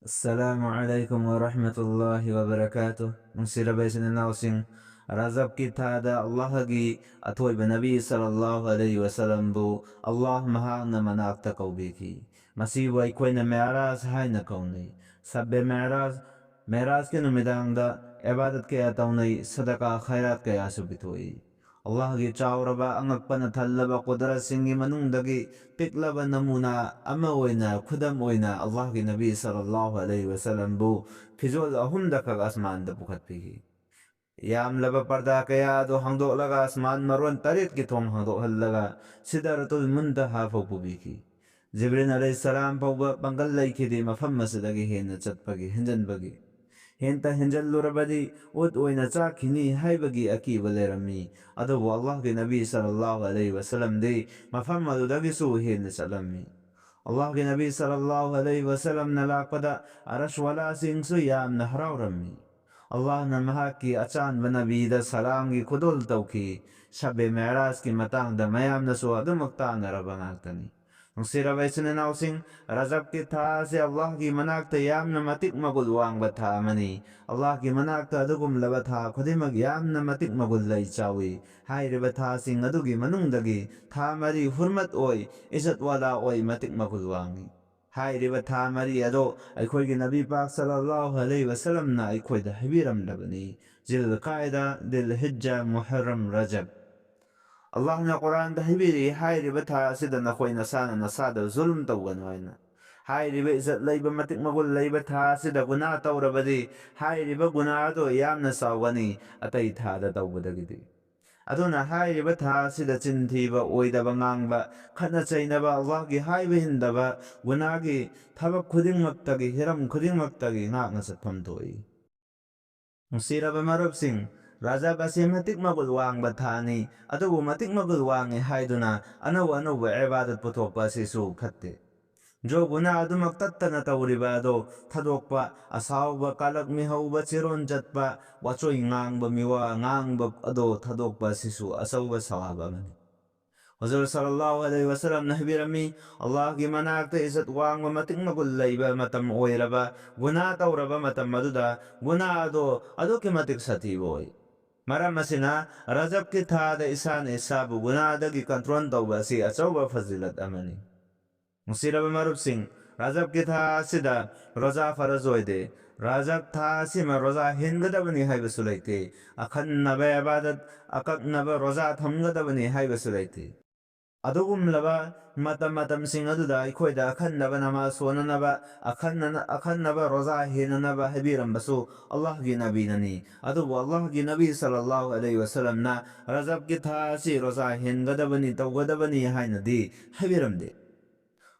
Assalamu alaikum wa rahmatullahi wa barakatuh. Sirabay sinanausing Rajab kitada Allahagi atoy Nabi sallallahu alaihi wasallam bu Allah mahang na manakta kaubiki. Masiway koy na meras hay na kaunay. Sabbe meras ke numidangda ibadat kaya taunay sadaka khairat kaya subitoy. Allah gi chawraba angakpa na thallaba qudrat singi manungdagi piklaba namuna ama oina khudam oina Allah gi Nabi sallallahu alaihi wasallam bu fizol ahumda kag asman da bukhatpigi yam laba parda kaya do hangdok laga asman marwan tarit ki thong hangdok hallaga sidaratul muntaha fo pubiki Jibril alayhi salam pawba bangal laikhidi mafam masidagi hena chatpagi hinjanbagi Henta hinjallurabadi ut oina chakini haibagi akiba lerami adubu Allah ki Nabi sallallahu alaihi wasallam di mafam madudagi su hena salami Allah ki Nabi sallallahu alaihi wasallam nalaqada arash wala singsu yam nahrawrami Allah na mahaki achan banabi da salam ki kudul tawki shabe meras ki matangda mayam na su adumakta narabangagtani Sirabay sinanausing Rajab ki tha se Allah ki manakta yamna matik magulwang batha mani Allah ki manakta adugum labatha khudimag yamna matik magullay chawi hai ribatha sing adugi manungdagi tha mari hurmat oi isat wala oi matik magulwangi hai ribatha mari ado aikhoy ki Nabi Pak sallallahu alaihi wasallam na aikhoy da hibiram labani Zil qaida dil hijja muharram Rajab Allah na Quran da hibiri hai riba tha sida na khoi nasana nasada zulm tawgan waina hai riba izat laiba matik magul laiba tha sida guna tawrabadi hai riba guna do yamna sawani atai tha da tawbadagidi aduna hai riba tha sida chinthi ba oidaba ngangba khana chainaba Allah gi hai ba hindaba guna gi thabak khuding maktagi hiram khuding maktagi ngak na satpham toi Musiraba marab sing Rajab asi matik magul wang bathani adubu matik magul wangi haiduna anaw ibadat puthokpa sisu khatte jo guna adumak tattana tawriba ado thadokpa asawba kalak mihawba chiron jatpa wachoi ngangba miwa ngangba ado thadokpa sisu asawba sawaba mani Huzur sallallahu alaihi wasallam nahbirami Allah ki manakta isat wang matik magul layba matam oiraba guna tawraba matam maduda guna ado ki matik sati boy Maram asina Rajab ki thada isan isabu guna dagi kontron tawba si achawba fazilat amani Musiraba marub sing Rajab ki tha sida roza farazoide Rajab tha sima roza hingadabani haibasulaite akhan naba ibadat akak naba roza thamgadabani haibasulaite Adugum laba matam sing aduda ikoida akhan naba nama sonanaba akhan naba roza hinanaba habiram basu Allah gi nabi nani adubu Allah gi nabi sallallahu alaihi wasallam na Rajab ki tha si roza hingadabani tawgadabani hainadi habiram de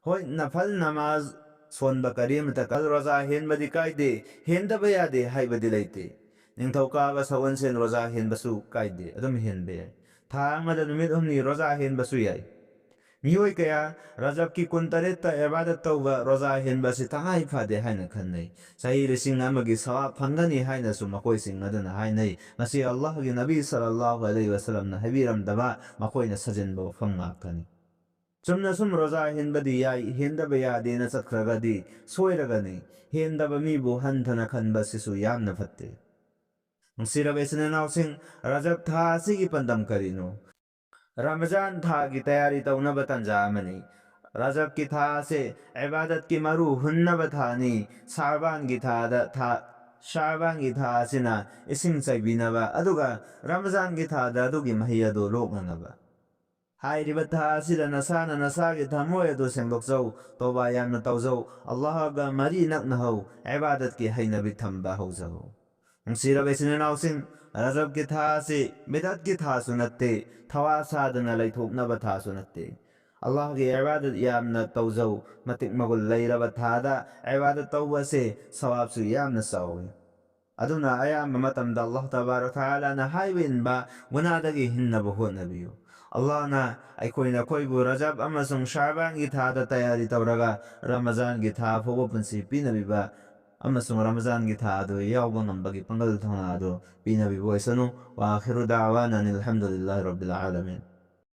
Hoi nafal namaz sonba karim takal roza hinbadi kaide hindaba yade haibadi laite Ningthauka ba sawan sen roza hinbasu kaide adum hinbe tha amada numit humni roza hinbasu yai Miyoi kaya Rajab ki kuntareta ibadat tawba roza hinba si tangai phade haina khanai sahi rising amagi sawab phangani haina su makoi sing aduna hainai ngasi Allah gi Nabi sallallahu alaihi wasallam na habiram daba makoi na sajin bo phangakani Chumna sum roza hinbadi yai hindaba yade na satkragadi soiragani hindaba mi bu hanthana khanba sisu yamna phatte Sirabe sinanausing Rajab tha sigi pandam karino Ramazan tha ki tayari tawnaba tanja amani Rajab ki tha se ibadat ki maru hunnaba thani Shaban ki tha sina ising saibinaba aduga Ramazan ki tha da adugi mahiyadu loknanaba Hai ribatha sida nasana nasagi thamoy adu sengdokjau toba yamna tawjau Allah ga mari nakna hau ibadat ki hainabi thamba haujau Sirabe sinanausing Rajab ki tha se bidat ki tha sunatte thawa sadana laithoknaba tha sunatte Allah ki ibadat yamna tawjau matik magul layraba thada ibadat tawba se sawab su yamna sawi aduna ayam matamda Allah tabarak taala na haibin ba gunadagi hinnaba hotnabiyo Allah na aikoina koibu Rajab amasung Shaban ki thada tayari tawraga Ramazan ki tha phoba punsi pinabiba amasung Ramazan ki tha adu yawba ngambagi pangal thona adu pinabibo isanu wa akhiru da'wana alhamdulillahi rabbil alamin